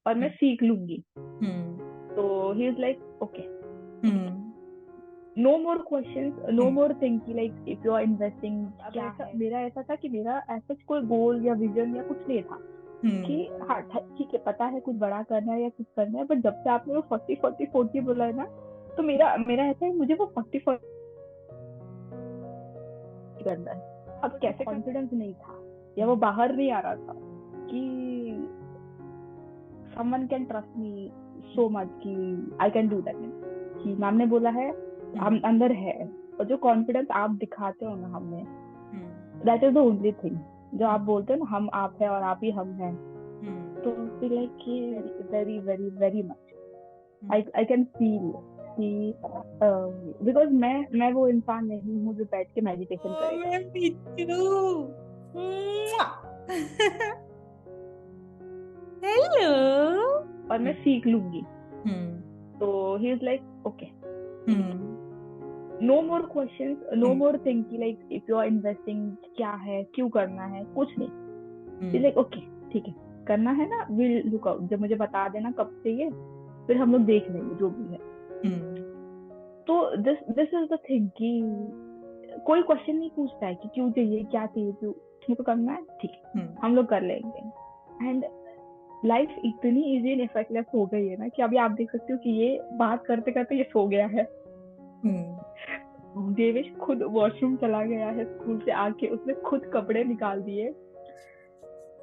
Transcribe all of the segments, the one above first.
और मैं सीख लूंगी। हम्म तो he is like okay, hmm no more questions, no hmm more thing कि like if you are investing क्या है। मेरा ऐसा था कि मेरा ऐसा कोई गोल या विजन या कुछ नहीं था कि हम्म हाँ ठीक है, पता है कुछ बड़ा करना है या कुछ करना है, बट जब से आपने वो 40 40 40 बोला है ना, तो मेरा मेरा ऐसा है, मुझे वो 40 40 करना है। अब कैसे कॉन्फिडेंस नहीं था या वो बाहर नहीं आ रहा था कि someone can trust me so much कि I can do that, कि मैम ने बोला है, हम अंदर है। और जो कॉन्फिडेंस आप दिखाते हो ना हमें, that is the only thing. जो आप बोलते हो ना, हम आप है और आप ही हम हैं, तो फील लाइक कि very very very much I can feel कि बिकॉज मैं वो इंसान नहीं हूँ जो बैठ के मेडिटेशन करेगा। हेलो। और मैं सीख लूंगी। तो he is like okay, no more questions, no more thing कि like if you are investing क्या है, क्यों करना है, कुछ नहीं। लाइक ओके, ठीक है, करना है ना, विल लुक आउट, जब मुझे बता देना कब चाहिए, फिर हम लोग देख लेंगे जो भी है। तो this this is the thing कि कोई क्वेश्चन नहीं पूछता है कि क्यों चाहिए, क्या चाहिए, क्यों, तुमको करना है, ठीक है, हम लोग कर लेंगे। एंड लाइफ इतनी इजी एंड एफर्टलेस हो गई है ना कि अभी आप देख सकते हो कि ये बात करते करते ये सो गया है। देवेश खुद वॉशरूम चला गया है स्कूल से आके, उसने खुद कपड़े निकाल दिए।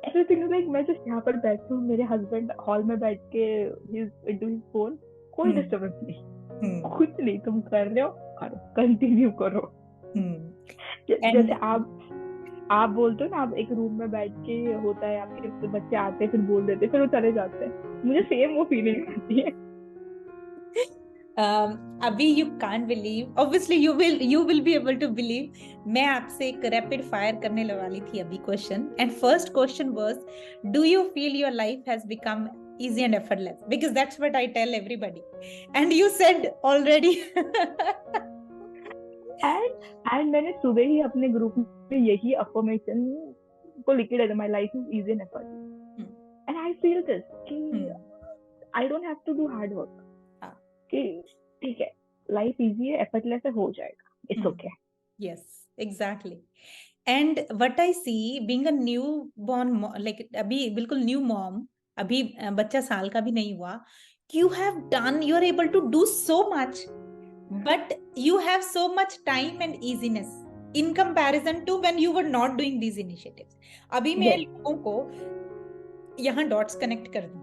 एवरीथिंग इज लाइक, मैं जस्ट यहाँ पर बैठी हूँ, मेरे हस्बैंड हॉल में बैठ के he is into his phone, कोई डिस्टर्बेंस नहीं, कुछ नहीं, तुम कर रहे हो, करो, कंटिन्यू करो। जैसे आप बोलते हो ना, आप एक रूम में बैठ के, होता है आपके बच्चे आते हैं फिर बोल देते फिर वो चले जाते हैं, मुझे सेम वो फीलिंग आती है। अभी you can't believe, obviously you will be able to believe. मैं आपसे एक रैपिड फायर करने वाली थी अभी question, and first question was, do you feel your life has become easy and effortless? Because that's what I tell everybody, and you said already. And मैंने सुबह ही अपने ग्रुप में यही अफर्मेशन को लिख दिया, my life is easy and effortless, and I feel this कि I don't have to do hard work, कि ठीक है, लाइफ इजी है, एफर्टलेस है, हो जाएगा, it's okay. Yes, exactly. And what I see being a newborn, like अभी बिल्कुल new mom, अभी बच्चा साल का भी नहीं हुआ, you have done, you are able to do so much, but you have so much time and easiness in comparison to when you were not doing these initiatives. अभी मैं लोगों को यहाँ dots connect कर दूं.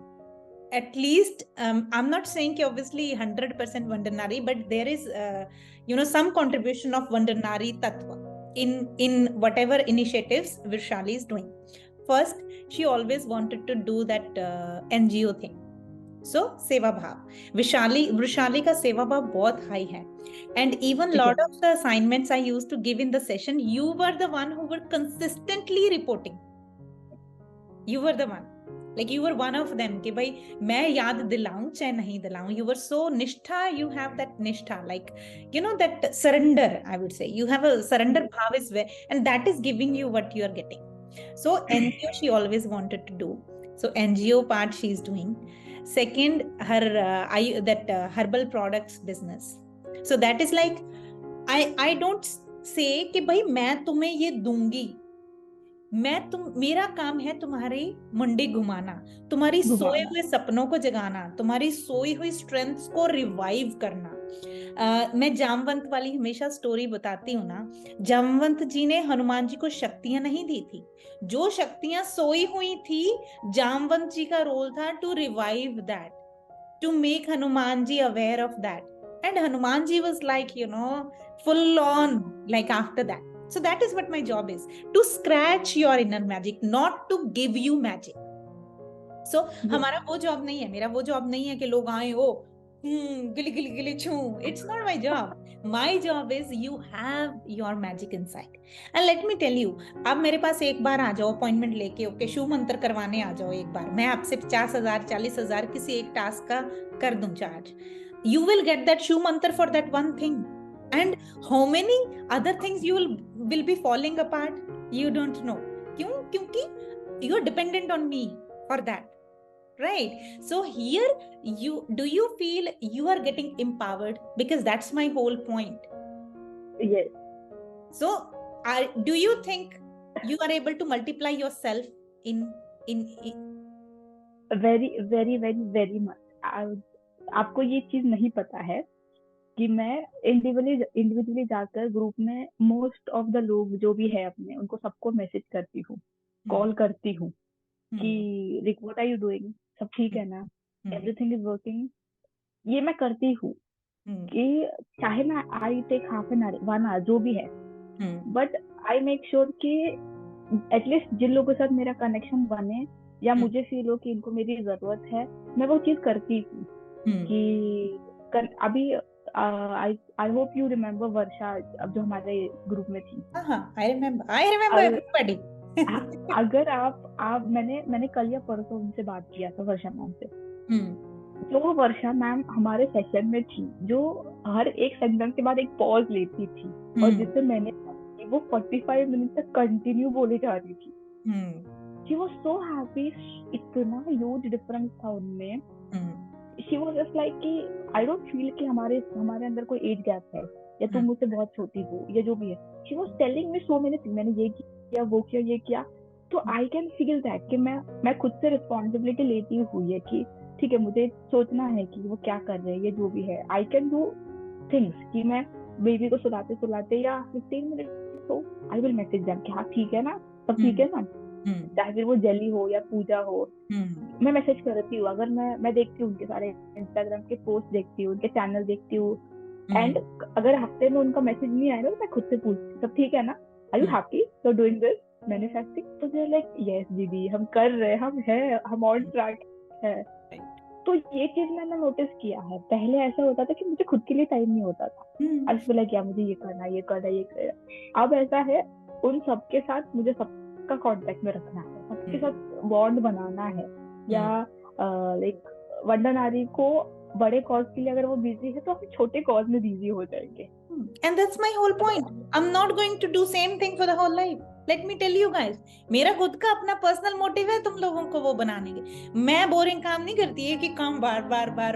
At least I'm not saying कि obviously 100% Vandanari, but there is some contribution of Vandanari Tattva in whatever initiatives Vishali is doing. First, she always wanted to do that NGO thing. So सेवा भाव, Vishali का सेवा भाव बहुत high है, and even lot of the assignments I used to give in the session, you were the one who were consistently reporting. You were the one, like you were one of them कि भाई मैं याद दिलाऊं चाहे नहीं दिलाऊं, you were so निष्ठा, you have that निष्ठा, like that surrender, I would say you have a surrender bhav is where, and that is giving you what you are getting. So NGO she always wanted to do, so NGO part she is doing. Second, her that herbal products business, so that is like I don't say कि भाई मैं तुम्हें ये दूंगी, मेरा काम है तुम्हारी मंडी घुमाना, तुम्हारी सोए हुए सपनों को जगाना, तुम्हारी सोई हुई स्ट्रेंथ्स को रिवाइव करना। मैं जामवंत वाली हमेशा स्टोरी बताती हूँ ना, जामवंत जी ने हनुमान जी को शक्तियां नहीं दी थी, जो शक्तियां सोई हुई थी, जामवंत जी का रोल था to revive that, to make Hanuman ji aware of that. And Hanuman ji was like, full on, like after that. So that is what my job is, to scratch your inner magic, not to give you magic. So हमारा वो job नहीं है, मेरा वो job नहीं है कि लोग आए हो गिली गिली गिली छू, it's not my job. My job is you have your magic inside. And let me tell you, आप मेरे पास एक बार आ जाओ अपॉइंटमेंट लेके, ओके शू मंत्र करवाने आ जाओ एक बार, मैं आपसे 50,000 40,000 किसी एक टास्क का कर दूं charge, you will get that shoo mantra for that one thing. And how many other things you will be falling apart, you don't know. क्यों? क्योंकि you are dependent on me for that. right? So here, do you feel you are getting empowered? Because that's my whole point. Yes. So do you think you are able to multiply yourself in very very very very much. आपको ये चीज नहीं पता है कि मैं individually जाकर group में मोस्ट ऑफ द लोग जो भी है अपने, उनको सबको मैसेज करती हूँ, कॉल करती हूँ कि रिक व्हाट आर यू डूइंग, सब ठीक है ना, एवरीथिंग इज वर्किंग. ये मैं करती हूँ कि चाहे मैं I take half an hour 1 hour जो भी है, बट आई मेक श्योर कि एटलीस्ट जिन लोगों के साथ मेरा कनेक्शन बने या मुझे फील हो कि इनको मेरी जरूरत है, मैं वो चीज करती हूँ. कि अभी आई होप यू रिमेम्बर वर्षा, अब जो हमारे ग्रुप में थी. I remember everybody. अगर आप मैंने कल या परसों उनसे बात किया था, वर्षा मैम से. तो वर्षा मैम हमारे सेशन में थी, जो हर एक सेंटेंस के बाद एक पॉज लेती थी, और जिससे मैंने वो 45 मिनट तक कंटिन्यू बोले जा रही थी. She was so happy. इतना huge difference था उनमें. She was just like कि I don't feel कि हमारे अंदर कोई एज गैप है या तुम मुझसे बहुत छोटी हो या जो भी है. She was telling me so many things. मैंने ये किया, वो किया, ये किया. तो I can feel that कि मैं खुद से रिस्पॉन्सिबिलिटी लेती हुई है कि ठीक है, मुझे सोचना है कि वो क्या कर रहे हैं, ये जो भी है. I can do things कि मैं बेबी को सुलाते या 15 मिनट तो I will message them कि हाँ ठीक है ना, सब ठीक है ना, चाहे फिर वो जेली हो या पूजा हो. मैं मैसेज करती हूँ. अगर मैं देखती हूँ उनके सारे इंस्टाग्राम के पोस्ट देखती हूँ, उनके चैनल देखती हूँ, एंड अगर हफ्ते में उनका मैसेज नहीं आएगा तो मैं खुद से पूछती हूँ सब ठीक है ना, are you happy, you are doing this manufacturing. तो दे लाइक यस दीदी, हम कर रहे हैं, हम ऑन ट्रैक है. तो ये चीज मैंने नोटिस किया है. पहले ऐसा होता था कि मुझे खुद के लिए टाइम नहीं होता था. आज बोला क्या मुझे ये करना, ये करना, ये करना. अब ऐसा है, उन सबके साथ मुझे सबका कांटेक्ट में रखना है, सबके साथ बॉन्ड बनाना है. या लाइक वंदना नारी को बड़े कॉज के लिए अगर वो बिजी है तो हम छोटे कॉज में बिजी हो जाएंगे. And that's my whole point. I'm not going to do same thing for the whole life. Let me tell you guys, मेरा खुद का अपना पर्सनल मोटिव है तुम लोगों को वो बनाने के. मैं बोरिंग काम नहीं करती है कि काम बार बार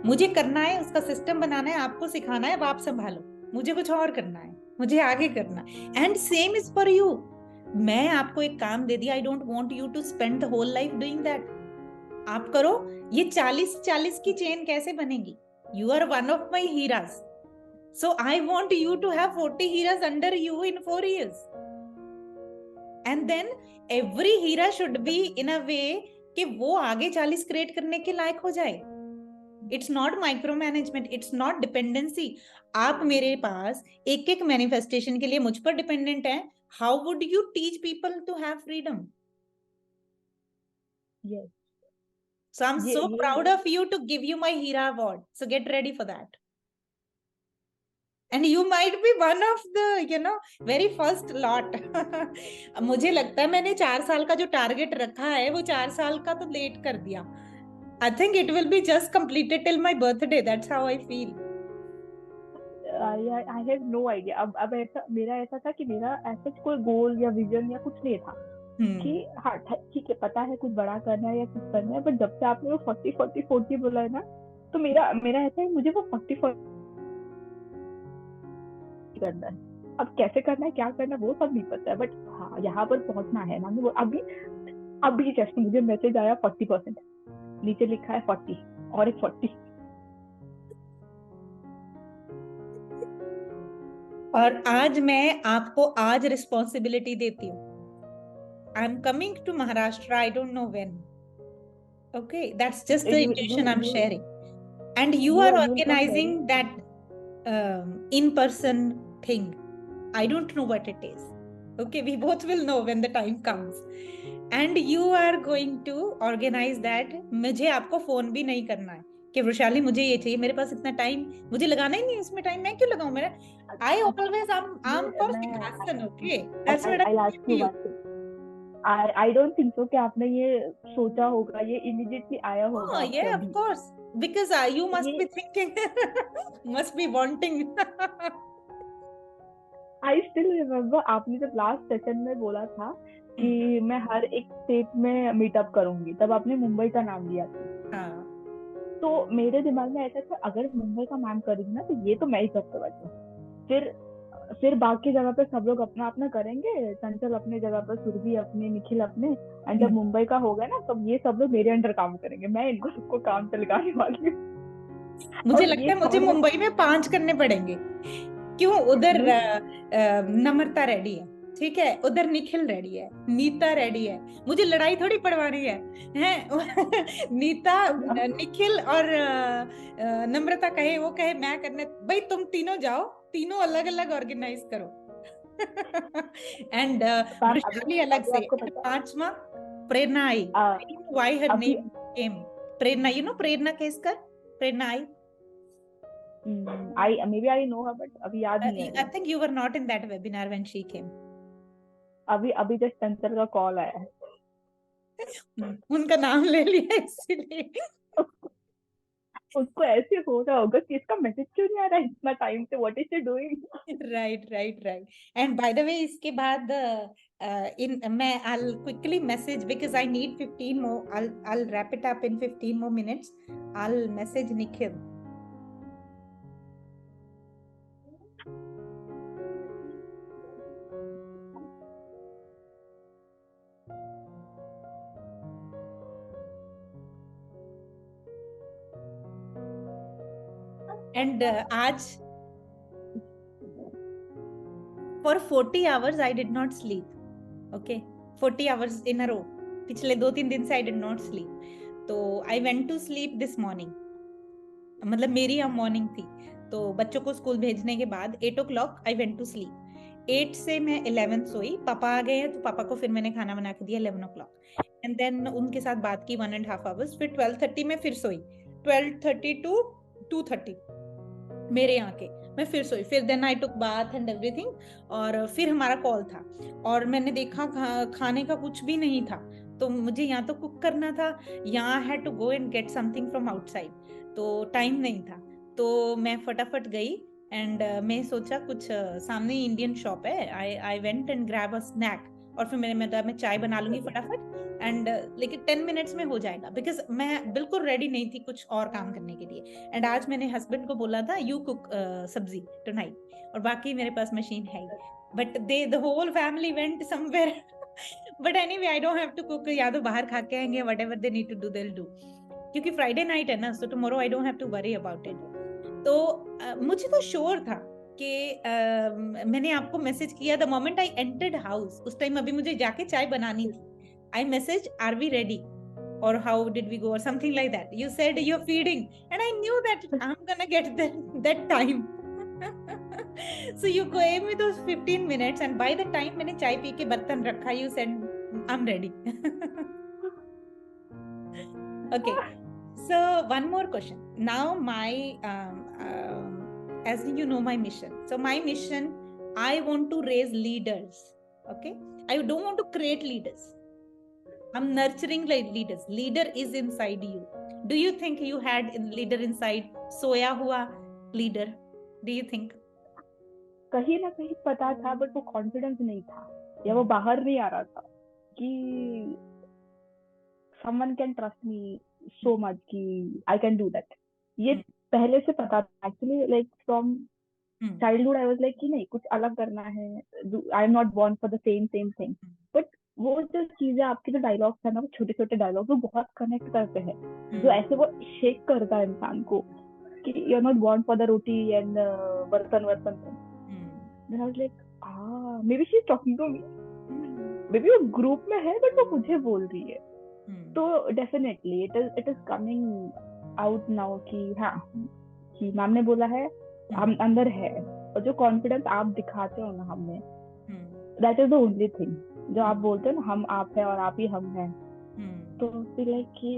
मुझे करना है, उसका सिस्टम बनाना है, आपको सिखाना है, अब आप संभालो. मुझे कुछ और करना है, मुझे आगे करना है. And same is for you. मैं आपको एक काम दे दिया, I don't want you to spend the whole life doing that. आप करो. ये 40 की चेन कैसे बनेगी? You are one of my heroes. So I want you to have 40 heras under you in 4 years. And then every hera should be in a way कि वो आगे 40 create करने के लायक हो जाए. It's not micromanagement, it's not dependency. आप मेरे पास एक मैनिफेस्टेशन के लिए मुझ पर डिपेंडेंट हैं. How would you teach people to have freedom? Yes. So I'm so proud of you to give you my Hera award. So get ready for that. And you might be one of the very first lot. मुझे लगता है मैंने 4 साल का जो target रखा है वो 4 साल का तो लेट कर दिया. I think it will be just completed till my birthday. That's how I feel. I have no idea. अब ऐसा मेरा ऐसा था कि मेरा ऐसा कोई गोल या विजन या कुछ नहीं था कि हाँ ठीक है, पता है कुछ बड़ा करना है या कुछ करना है. बट जब से आपने वो 40 बोला है ना, तो मेरा ऐसा है, मुझे वो 40 करना है. अब कैसे करना है, क्या करना है, वो सब नहीं पता है. बट हाँ, यहाँ पर पहुंचना है ना. वो अभी जैसे मुझे मैसेज आया 40%, नीचे लिखा है 40 और एक 40. और आज मैं आपको आज रिस्पॉन्सिबिलिटी देती हूँ. I am coming to Maharashtra, I don't know when. Okay, that's just the intention I'm sharing. And you are organizing that in-person thing. I don't know what it is. Okay, we both will know when the time comes. And you are going to organize that. मुझे आपको phone भी नहीं करना है कि वृषाली मुझे ये चाहिए, मेरे पास इतना टाइम, मुझे लगाना ही नहीं इसमें टाइम. मैं क्यों लगाऊं? मेरा I always I'm for Sikhasan. Okay, that's what I'll ask you one thing. I don't think so कि आपने ये सोचा होगा, ये immediately आया होगा. Yeah, of course, because you must be thinking, must be wanting. I still remember आपने जब लास्ट सेशन में बोला था कि मैं हर एक स्टेट में मीटअप करूंगी, तब आपने मुंबई का नाम लिया था। हाँ तो मेरे दिमाग में ऐसा था, अगर मुंबई का मैम करेगी ना तो ये तो मैं ही सबसे बचूं। फिर फिर बाकी जगह पे सब लोग अपना अपना करेंगे, चंचल अपने जगह पर, सुरभि अपने, निखिल अपने, एंड जब मुंबई का होगा ना तब ये सब लोग मेरे अंडर काम करेंगे, मैं इनको सबको काम पे लगाने वाली हूँ। मुझे और लगता ये है मुझे थॉट में मुंबई में 5 करने पड़ेंगे। क्यों? उधर मुझे नम्रता रेडी है, ठीक है, उधर निखिल रेडी है, नीता रेडी है। मुझे लड़ाई थोड़ी पड़वानी है नीता, निखिल और नम्रता कहे, वो कहे मैं करने, भाई तुम तीनों जाओ, तीनों अलग अलग ऑर्गेनाइज करो एंड मैम अभी वृशाली अलग अभी से। आपको पता है, पांचवा प्रेरणा आई, व्हाई हर अभी name came Prerna, you know Prerna Keskar, Prerna I. I may be I know her, but अभी याद नहीं है I अभी। think you were not in that webinar when she came. अभी अभी जस्ट चंचल का कॉल आया है। उनका नाम ले लिया इसीलिए। उसको ऐसे हो रहा होगा कि इसका मैसेज क्यों नहीं आ रहा है इतना टाइम से, what is she doing. Right, right, right. And by the way, इसके बाद in मैं I'll quickly message because I need 15 more. I'll wrap it up in 15 more minutes. I'll message Nikhil. And आज for 40 hours I did not sleep. Okay, 40 hours in a row. पिछले 2-3 दिन से I did not sleep. तो I went to sleep this morning. मतलब मेरी अब morning थी, तो बच्चों को स्कूल भेजने के बाद 8 o'clock I went to sleep. 8 से मैं 11 सोई, पापा आ गए हैं तो पापा को फिर मैंने खाना बना के दिया 11 o'clock, एंड देन उनके साथ बात की 1.5 hours। फिर 12:30 में फिर सोई, 12:30 to 2:30 मेरे यहाँ के, मैं फिर सोई। फिर then I took bath and everything, और फिर हमारा कॉल था, और मैंने देखा खाने का कुछ भी नहीं था, तो मुझे यहाँ तो कुक करना था, यहाँ had to go and get something from outside, तो टाइम नहीं था। तो मैं फटाफट गई एंड मैं सोचा कुछ सामने इंडियन शॉप है, I went and grab a snack, और फिर मैं चाय बना लूंगी फटाफट एंड लेकिन 10 मिनट्स में हो जाएगा, बिकॉज मैं बिल्कुल रेडी नहीं थी कुछ और काम करने के लिए। एंड आज मैंने हस्बैंड को बोला था यू कुक सब्जी टुनाइट, और बाकी मेरे पास मशीन है, but the whole family went somewhere but anyway I don't have to cook, या तो बाहर खा के आएंगे, whatever they need to do they will do, क्योंकि फ्राइडे नाइट है ना, so tomorrow I don't have to worry about it. तो मुझे तो श्योर था कि मैंने आपको मैसेज किया the moment I entered house, उस टाइम अभी मुझे जाके चाय बनानी थी। I messaged, are we ready? Or how did we go? Or something like that. You said you're feeding. And I knew that I'm gonna get that time. So you gave me those 15 minutes, and by the time मैंने चाय P के बर्तन रखा, you said, I'm ready. Okay. So one more question. Now my, as you know my mission. So my mission, I want to raise leaders. Okay. I don't want to create leaders. I'm nurturing leaders. Leader is inside you. Do you think you had a leader inside? सोया हुआ leader. Do you think? कहीं ना कहीं पता था, but वो confidence नहीं था, या वो बाहर नहीं आ रहा था कि someone can trust me so much कि I can do that. ये पहले से पता था actually, like from childhood I was like कि नहीं, कुछ अलग करना है, I am not born for the same thing. But वो जो चीजें, आपके जो डायलॉग्स है ना, वो छोटे छोटे डायलॉग वो बहुत कनेक्ट करते हैं, जो ऐसे वो शेक करता है इंसान को कि you are not born for the roti and bartan vartan. Then I was like may be she is talking to me, may be वो ग्रुप में है बट वो मुझे बोल रही है। तो definitely it is coming out now कि हाँ, कि मैम ने बोला है, हम अंदर है, और जो कॉन्फिडेंस आप दिखाते हो ना हमें, that is the only thing. जो आप बोलते हो ना, हम आप है और आप ही हम हैं, तो फील लाइक कि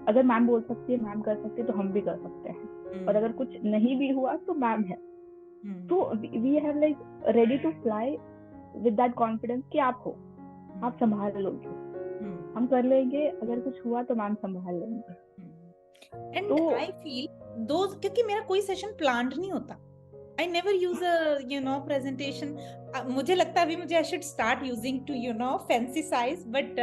अगर मैम बोल सकती है, मैम कर सकती है, तो हम भी कर सकते हैं, और अगर कुछ नहीं भी हुआ तो मैम है। तो we have like ready to fly with that confidence कि आप हो, आप संभाल लोगे, हम कर लेंगे, अगर कुछ हुआ तो मैम संभाल लेंगे। एंड आई फील दोस, क्योंकि मेरा कोई सेशन प्लान्ड नहीं होता, I never use a presentation मुझे लगता है अभी मुझे I should start using to you know fancy size, but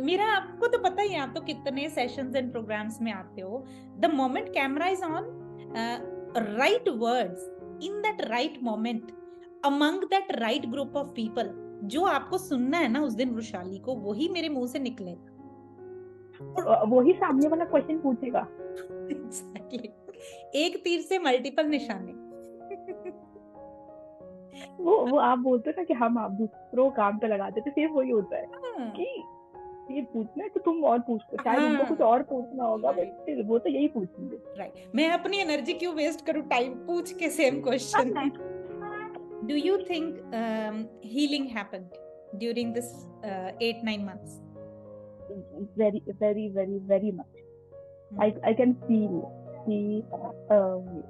मेरा आपको तो पता ही है, आप तो कितने सेशंस एंड प्रोग्राम्स में आते हो, the moment camera is on, right words in that right moment among that right group of people, जो आपको सुनना है ना उस दिन वृषाली को, वही मेरे मुंह से निकलेगा, वही सामने वाला क्वेश्चन पूछेगा। Exactly. एक तीर से मल्टीपल निशाने। वो आप बोलते हो ना कि हम आप दूसरों को काम पे लगाते थे, सिर्फ वही होता है कि ये पूछना है तो तुम और पूछ लो, शायद उनको कुछ और पूछना होगा, बट वो तो यही पूछेंगे। राइट, मैं अपनी एनर्जी क्यों वेस्ट करूं टाइम पूछ के same question. Do you think healing happened during this 8-9 months? very very very very much. I can feel कि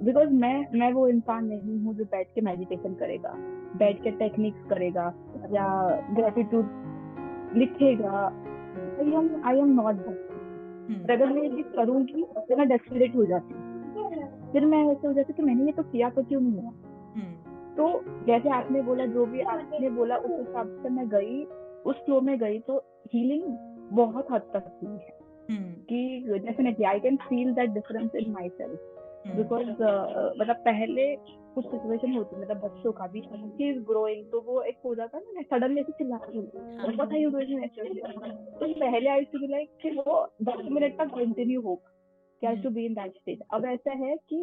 because मैं वो इंसान नहीं हूँ जो बैठ के मेडिटेशन करेगा, बैठ के टेक्निक्स करेगा या ग्रेटिट्यूड लिखेगा। I am not that. अगर मैं ये करूँगी तो मैं डेस्परेट हो जाती हूँ, फिर मैं ऐसे हो जाती कि मैंने ये तो किया तो क्यों नहीं हुआ। तो जैसे आपने बोला, जो भी आपने बोला उस हिसाब से मैं गई, उस फ्लो में गई, तो हीलिंग बहुत हद तक हुई है कि definitely I can feel that difference in my self, because मतलब पहले कुछ सिचुएशन होती, मतलब बच्चों का भी ही इज ग्रोइंग, तो वो एक हो जाता है ना, सडनली ऐसे चिल्ला रही हूँ, व्हाट आर यू डूइंग ऐसे, तो पहले आई टू बी लाइक कि वो 10 मिनट तक कंटिन्यू होगा, कि I to be in that stage. अब ऐसा है कि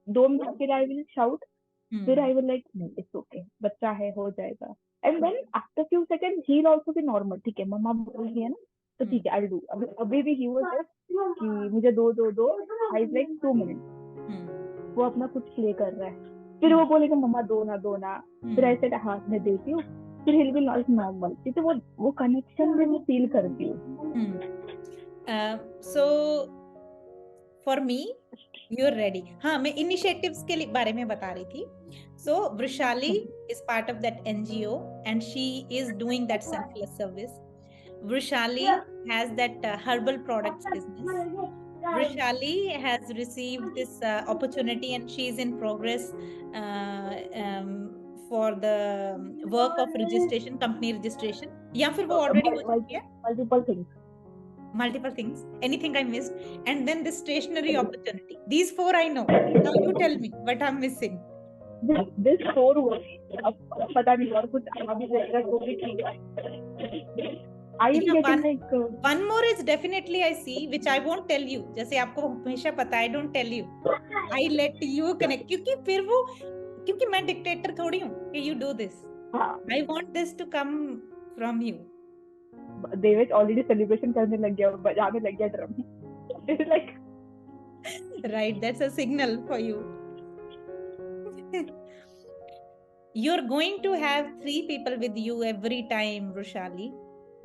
2 मिनट फिर आई विल शाउट, फिर आई विल लाइक नहीं इट्स ओके, बच्चा है, हो जाएगा, and then after few second he will also be normal, ठीक है मम्मा बोल रही है ना तो ठीक है आई विल डू। अभी भी ही वाज कि मुझे दो आई लाइक 2 मिनट, वो अपना कुछ प्ले कर रहा है, फिर वो बोलेगा मम्मा दो ना, फिर ऐसे हाथ में देती हूँ, फिर ही विल नॉट नॉर्मल, क्योंकि वो कनेक्शन में मैं फील करती हूँ। So for me you are ready. हाँ, मैं इनिशिएटिव्स के बारे में बता रही थी। So Vrishali is part of that NGO and she is doing that selfless service. Vrishali has that herbal products business. Vrishali has received this opportunity and she is in progress for the work of registration, company registration. या फिर वो already हो चुकी है? Multiple things. Anything I missed? And then this stationery opportunity. These 4 I know. Now you tell me what I'm missing. This 4 अब पता नहीं और कुछ अभी जाएगा तो भी ठीक है। I am getting like one more is definitely I see which I won't tell you. जैसे आपको हमेशा पता है, I don't tell you. I let you connect, क्योंकि मैं डिक्टेटर थोड़ी हूँ कि you do this. I want this to come from you. Devesh already celebration करने लग गया, बजाने लग गया drum. It's like right, that's a signal for you. You're going to have 3 people with you every time, Vrushali.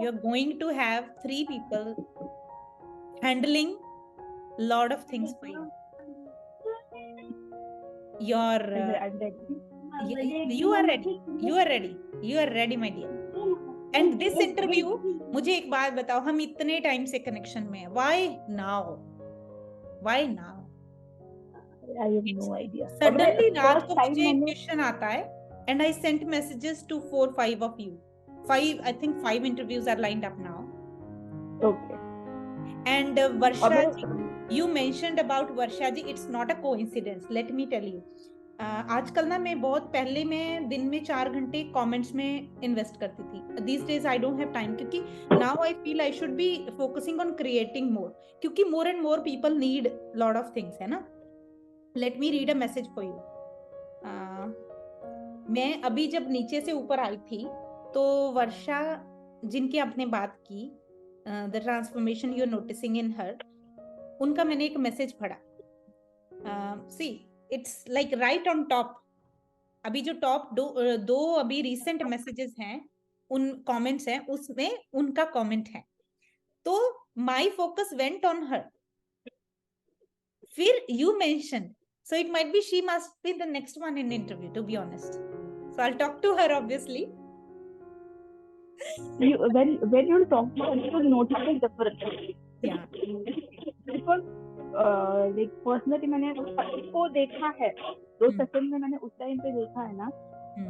You're going to have 3 people handling lot of things for you. You are ready my dear. And this interview, मुझे एक बात बताओ, हम इतने time से connection में हैं, why now? I have no idea. Suddenly रात को मुझे एक क्वेश्चन आता है and I sent messages to 4-5 of you. I think 5 interviews are lined up now. Okay. And Varsha ji, you mentioned about Varsha ji, it's not a coincidence. Let me tell you. आजकल ना मैं बहुत पहले मैं दिन में 4 घंटे comments में इन्वेस्ट करती थी. These days I don't have time क्योंकि now I feel I should be focusing on creating more. क्योंकि more and more people need lot of things, है ना? Let me read a message for you. मैं अभी जब नीचे से ऊपर आई थी तो वर्षा जिनकी आपने बात की, the transformation you are noticing in her, उनका मैंने एक मैसेज पढ़ा. See it's like right on top. अभी जो टॉप दो अभी रिसेंट मैसेजेस हैं, उन कमेंट्स हैं, उसमें उनका कमेंट है. तो my focus went on her. फिर you mention, so it might be she must be the next one in interview, to be honest. So I'll talk to her obviously. When you talk to her, you will notice the difference. Yeah. Because like personally मैंने उसको देखा है, 2 second में मैंने उस time पे देखा है ना,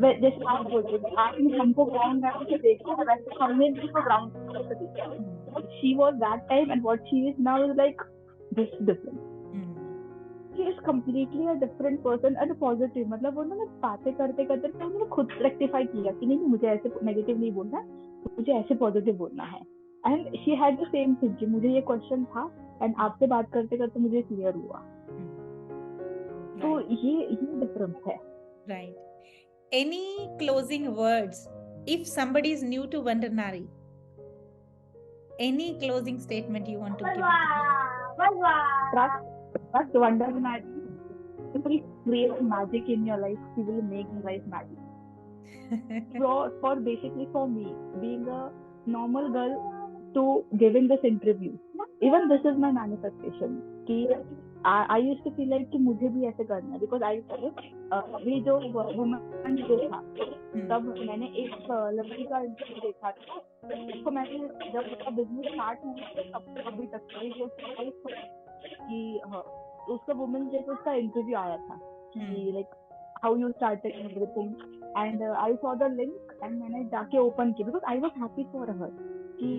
जैसे आप बोल रहे थे, आपने हमको ग्राउंड से देखा है, वैसे हमने भी उसको ग्राउंड से देखा. She was that time and what she is now is like this different. She is completely a different person and a positive. मतलब उन्होंने बातें करते करते उन्होंने खुद रेक्टिफाई किया कि नहीं मुझे ऐसे नेगेटिव नहीं बोलना, मुझे ऐसे पॉजिटिव बोलना है. And she had the same thing कि मुझे ये क्वेश्चन था एंड आपसे बात करते करते मुझे क्लियर हुआ. तो ये डिफरेंस है. Right. Any closing words if somebody is new to Wonder Nari? Any closing statement you want to give to them? Trust Wonder Nari. She will create magic in your life. She will make life magic. For basically for me, being a normal girl to giving this interview, even this is my manifestation. कि I used to feel like कि मुझे भी ऐसे करना है, because अभी जो women जो था तब मैंने एक लड़की का इंटरव्यू देखा था, उसको मैंने जब उसका बिजनेस स्टार्ट हुआ तब अभी तक कि उसका वुमेन जैसे उसका इंटरव्यू आया था कि like how you started everything, and I saw the link and मैंने जाके ओपन किया because I was happy for her कि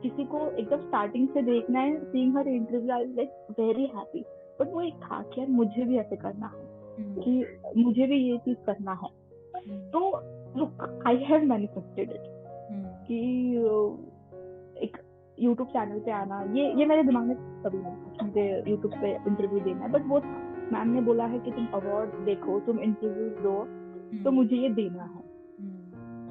किसी को एकदम स्टार्टिंग से देखना है. Seeing her interview I like very happy. But वो एक था कि यार मुझे भी ऐसे करना है, कि मुझे भी ये चीज करना है. तो look I have manifested it कि एक यूट्यूब चैनल पे आना, ये मेरे दिमाग में कभी नहीं मुझे यूट्यूब पे इंटरव्यू देना है. बट वो मैम ने बोला है कि तुम अवार्ड देखो, तुम इंटरव्यू दो, तो मुझे ये देना है.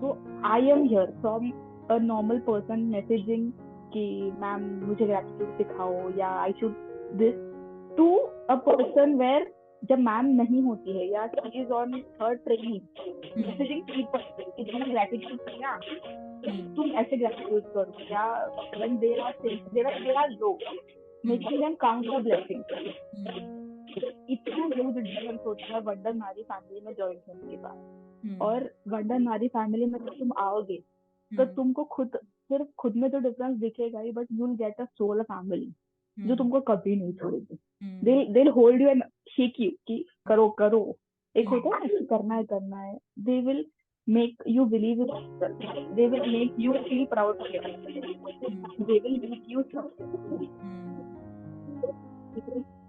तो I am here from a normal person messaging कि मैम मुझे ग्रेटिट्यूड दिखाओ या I should this, to a person where जब मैम नहीं होती है या she is on her training messaging people कि तुमने ग्रेटिट्यूड किया, तुम ऐसे ग्रेटिट्यूड करो, या when they are low making them count the blessings. इतना ह्यूज डिफरेंस होता है वंडर नारी फैमिली में ज्वाइन होने के बाद. और वंडर नारी फैमिली में जब तुम आओगे तो तुमको सिर्फ खुद में तो डिफरेंस दिखेगा ही, but you will get a soul family जो तुमको कभी नहीं छोड़ेगी. they'll hold you and shake you कि करो. एक होता है करना है. they will make you believe in yourself. they will make you feel proud of yourself. they will make you successful.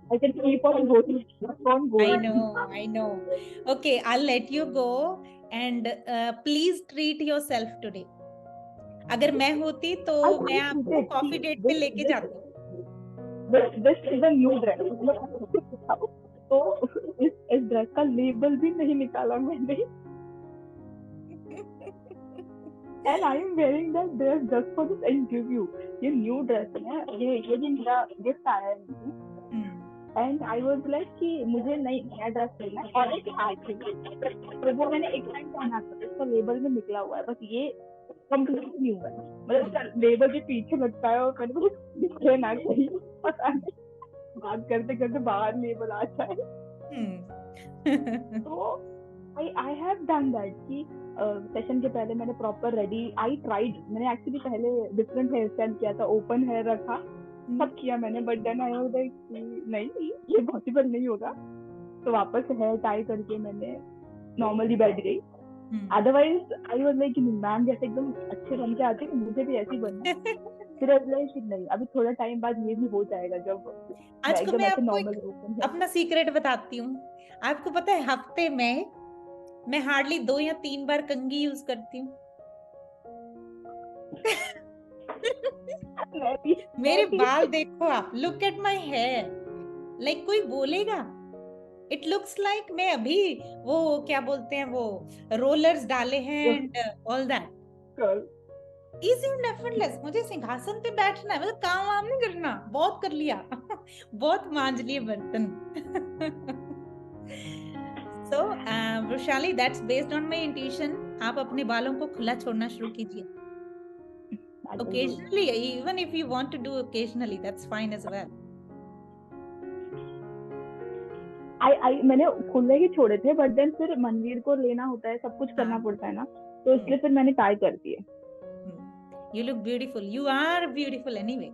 I can keep on going. I know. Okay, I'll let you go and please treat yourself today. अगर मैं होती तो मैं आपको coffee date पे लेके जाती. This is a new dress. तो इस ड्रेस का लेबल भी नहीं निकाला मैंने. And I am wearing that dress just for this interview. ये new dress है, ये मेरा गिफ्ट आया है. And I was like कि मुझे नया ड्रेस लेना है और एक आई तो वो मैंने एक टाइम पहना था, इसका लेबल में निकला हुआ है, बस ये कंप्लीट नहीं हुआ है. मतलब उसका लेबल भी पीछे लगता है और मैंने कुछ दिखे ना कहीं, पता नहीं बात करते करते बाहर लेबल आ जाए. तो आई हैव डन दैट कि सेशन के पहले मैंने प्रॉपर रेडी आई ट्राइड. मैंने एक्चुअली पहले डिफरेंट हेयर स्टाइल किया था, ओपन हेयर रखा, सब किया मैंने, but then I was like नहीं ये पॉसिबल नहीं होगा. तो वापस हेयर टाई करके मैंने नॉर्मली बैठ गई. Otherwise I was like ma'am जैसे एकदम अच्छे बन के आते हैं, मुझे भी ऐसे ही बनना है. फिर नहीं, अभी थोड़ा टाइम बाद ये भी हो जाएगा जब आज को मैं आपको अपना सीक्रेट बताती हूँ. आपको पता है हफ्ते में मैं हार्डली 2 या 3 बार कंघी यूज करती हूँ. मेरे बाल देखो आप, look at my hair. Like कोई बोलेगा इट लुक्स लाइक मैं अभी वो क्या बोलते हैं वो रोलर्स डाले हैं and all that. Easy and effortless. मुझे सिंहासन पे बैठना है, मतलब काम वाम नहीं करना. बहुत कर लिया बहुत मांज लिए बर्तन. So Vrishali, that's based on my intuition. आप अपने बालों को खुला छोड़ना शुरू कीजिए. Occasionally, even if you want to do occasionally, that's fine as well. मैंने खुले ही छोड़े थे, बट देन फिर मनवीर को लेना होता है, सब कुछ करना पड़ता है ना, तो इसलिए फिर मैंने टाई कर दिए. You look beautiful. You are beautiful anyway.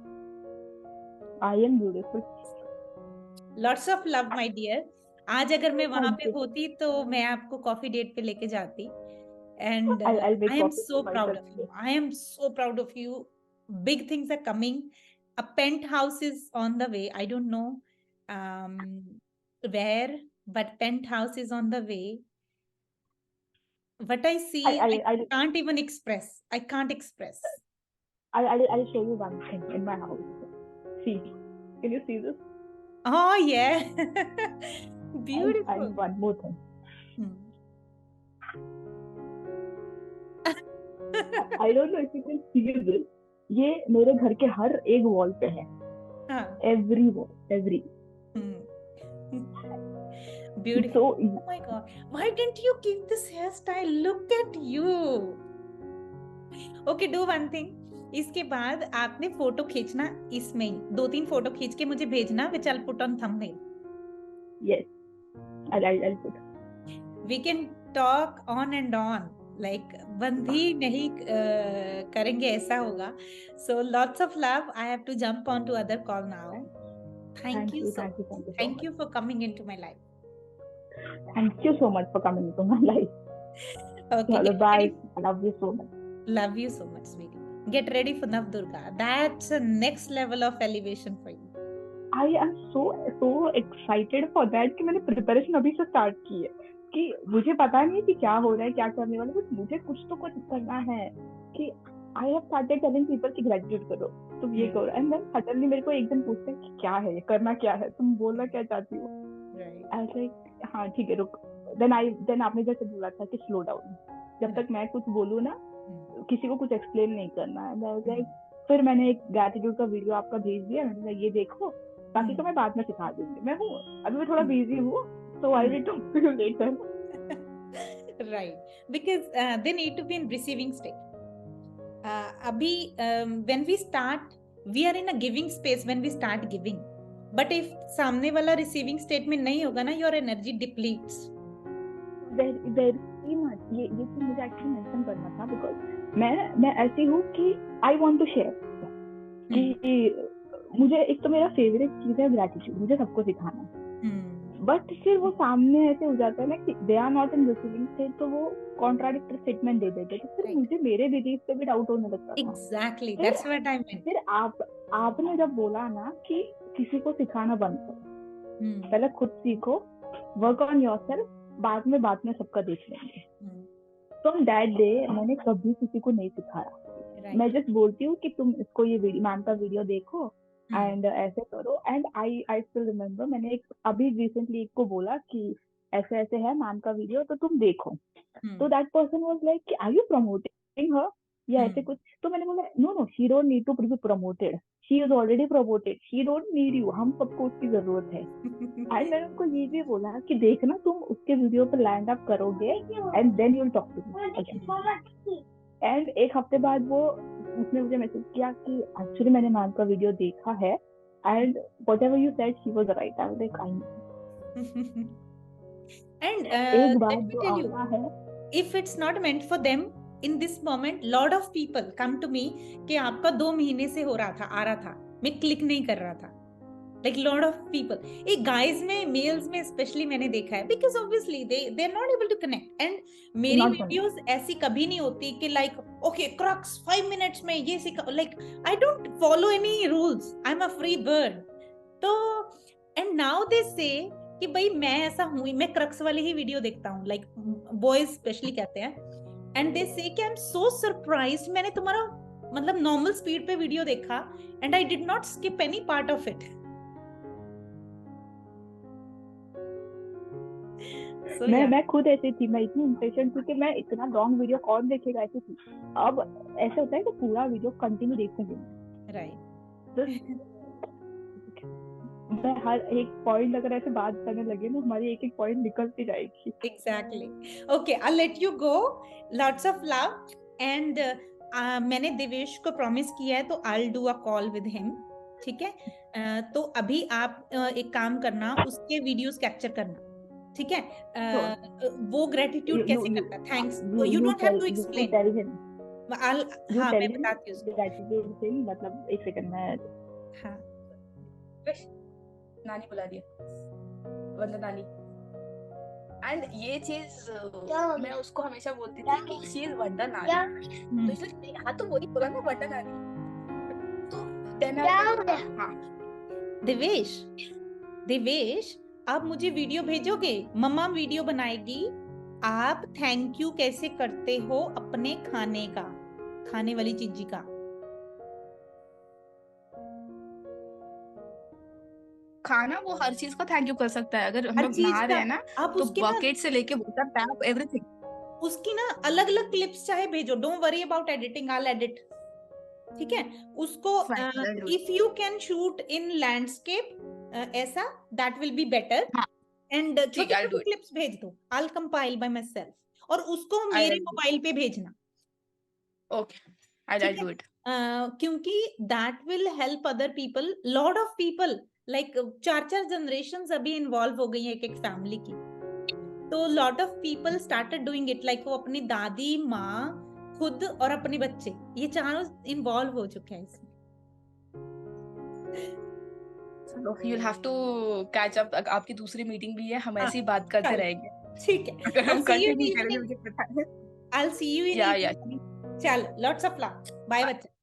I am beautiful. Lots of love, my dear. आज अगर मैं वहां पे होती तो मैं आपको कॉफी डेट पे लेके जाती. And I'll make I am coffee so for proud myself. of you. I am so proud of you. Big things are coming. A penthouse is on the way. I don't know um, where, but penthouse is on the way. What I see, I I can't even express. I can't express. I'll show you one thing in my house. See, can you see this? Oh yeah. Beautiful. And one more thing. Hmm. I don't know if you can see this. ये मेरे घर के हर एक wall पे है. हाँ. Every wall, every. Beautiful. So Oh my god, why didn't you keep this hairstyle? Look at you. Okay, do one thing. इसके बाद आपने फोटो खींचना इसमें ही 2-3 फोटो खींच के मुझे भेजना, which I'll put on thumbnail. yes, I'll put. We can talk on and on. Like बंद ही नहीं करेंगे, ऐसा होगा. So lots of love. I have to jump on to other call now. Thank you so much. Thank you for coming into my life. Thank you so much for coming into my life. Okay. Hello, bye. I love you so much. Love you so much, sweetie. Get ready for Navdurga. That's a next level of elevation for you. I am so excited for that कि मैंने preparation अभी से start की है कि मुझे पता नहीं कि क्या हो रहा है, क्या करने वाला, बट मुझे कुछ तो कुछ करना है कि I have started telling people कि ग्रेजुएट करो, तुम ये करो, एंड देन सडनली मेरे को एक दिन पूछते हैं कि क्या है ये, करना क्या है, तुम बोलना क्या चाहती हो. ऐसे हाँ ठीक है रुक. देन आपने जैसे बोला था कि स्लो डाउन, जब तक मैं कुछ बोलूँ ना किसी को कुछ एक्सप्लेन नहीं करना है. फिर मैंने एक ग्रैटिट्यूड का वीडियो आपका भेज दिया, मैंने ये देखो, बाकी तो मैं बाद में सिखा दूंगी. मैं हूँ अभी, मैं थोड़ा बिजी हूँ, so I will talk to you later. Right, because they need to be in receiving state. Abhi, when we start, we are in a giving space when we start giving. But if सामने वाला receiving state में नहीं होगा ना, your energy depletes. Very much. ये चीज मुझे actually mention करना था, बिकॉज मैं ऐसी हूँ कि आई वांट टू शेयर, कि मुझे एक तो मेरा फेवरेट चीज है ग्रैटिट्यूड, मुझे सबको सिखाना है. बट फिर वो सामने ऐसे हो जाता है ना कि they are not in receiving state, तो वो कॉन्ट्राडिक्टरी स्टेटमेंट दे देते, तो फिर मुझे मेरे बिलीफ पे भी डाउट होने लगता था. Exactly, that's what I meant. फिर आपने जब बोला ना कि किसी को सिखाना बंद करो, पहले खुद सीखो, वर्क ऑन योरसेल्फ, बाद में सबका देख लेंगे. फ्रॉम दैट डे मैंने कभी किसी को नहीं सिखाया. मैं जस्ट बोलती हूँ कि तुम इसको ये वीडियो, मैम का वीडियो देखो एंड ऐसे करो. एंड आई स्टिल रिमेम्बर, मैंने एक अभी रिसेंटली एक को बोला कि ऐसे ऐसे है मैम का वीडियो, तो तुम देखो. तो that person was like, are you promoting her या ऐसे कुछ. तो मैंने बोला no, she don't need to be promoted, she is already promoted, she don't need you, हम सबको उसकी जरूरत है. एंड मैंने उनको ये भी बोला कि देखना तुम उसके वीडियो पर लैंड अप करोगे and then you will talk to me again. And एक हफ्ते बाद उसने मुझे मैसेज किया कि एक्चुअली मैंने मैम का वीडियो देखा है and whatever you said she was right. I was like I know. And एक बात let me जो tell you, आता है, if it's not meant for them in this moment, lot of people come to me कि आपका 2 महीने से हो रहा था, आ रहा था, मैं क्लिक नहीं कर रहा था. Like lot of people, एक guys में, males में especially मैंने देखा है, because obviously they are not able to connect. And मेरी videos ऐसी कभी नहीं होती कि like okay crux 5 minutes में ये सिखा, like I don't follow any rules, I'm a free bird. तो and now they say कि भाई मैं ऐसा हूँ, मैं क्रक्स वाली ही वीडियो देखता हूँ, like boys especially कहते हैं, and they say कि I'm so surprised, मैंने तुम्हारा मतलब normal speed पे वीडियो देखा and I did not skip any part of it. So, मैं खुद ऐसी थी, मैं इतनी इम्पेशेंट थी कि मैं इतना लॉन्ग वीडियो कौन देखेगा, ऐसी थी. अब ऐसा होता है कि पूरा वीडियो कंटिन्यू देखने के राइट. मैं हर एक पॉइंट अगर ऐसे बात करने लगे ना, हमारी एक पॉइंट निकलती जाएगी. Exactly. Okay, I let you go. Lots of love. And मैंने देवेश को प्रॉमिस किया है, तो I will do a call with him. ठीक है. तो अभी आप एक काम करना, उसके वीडियोस कैप्चर करना. ठीक है. वो ग्रेटिट्यूड कैसे करता है, thanks, you don't have to explain. हाँ मैं बताती हूँ. ग्रेटिट्यूड थिंग मतलब एक सेकंड में. हाँ नानी बुला दिया, वंदना नानी. एंड ये चीज मैं उसको हमेशा बोलती थी कि शी इज वंडर नारी, तो इसलिए हाँ तो वही बोला ना वंडर नारी, तो देन हाँ देवेश आप मुझे वीडियो भेजोगे, मम्मा वीडियो बनाएगी, आप थैंक यू कैसे करते हो अपने खाने का, खाने वाली चीजी का। खाना वो हर चीज का थैंक यू कर सकता है, अगर हम हर लोग चीज नहा रहे का हैं ना आप तो उसके ना बकेट से लेके वाटर टैप एवरीथिंग, उसकी ना अलग अलग क्लिप्स चाहे भेजो, don't worry about editing, I edit, ठीक है। उसको if you can shoot in landscape ऐसा, दैट विल बी बेटर, हाँ एंड ठीक छोटी है, I'll do छोटी it, क्लिप्स भेज दो, आई कंपाइल बाय माई सेल्फ, और उसको मेरे I'll do मोबाइल पे भेजना, it. Okay, I'll ठीक है। do it. क्योंकि that will help other people, lot of people, like 4 generation अभी इन्वॉल्व हो गई है एक एक फैमिली की, तो lot of people started doing it, like वो अपनी दादी माँ खुद और अपने बच्चे, ये चारों इन्वॉल्व हो चुके हैं इसमें। चलो you'll have to catch up, आपकी दूसरी मीटिंग भी है, हम ऐसे ही बात करते रहेंगे, ठीक है, अगर हम I'll see you in continue करेंगे evening. मुझे पता है। I'll see you in Yeah, evening. चल, lots of love. Bye बच्चा।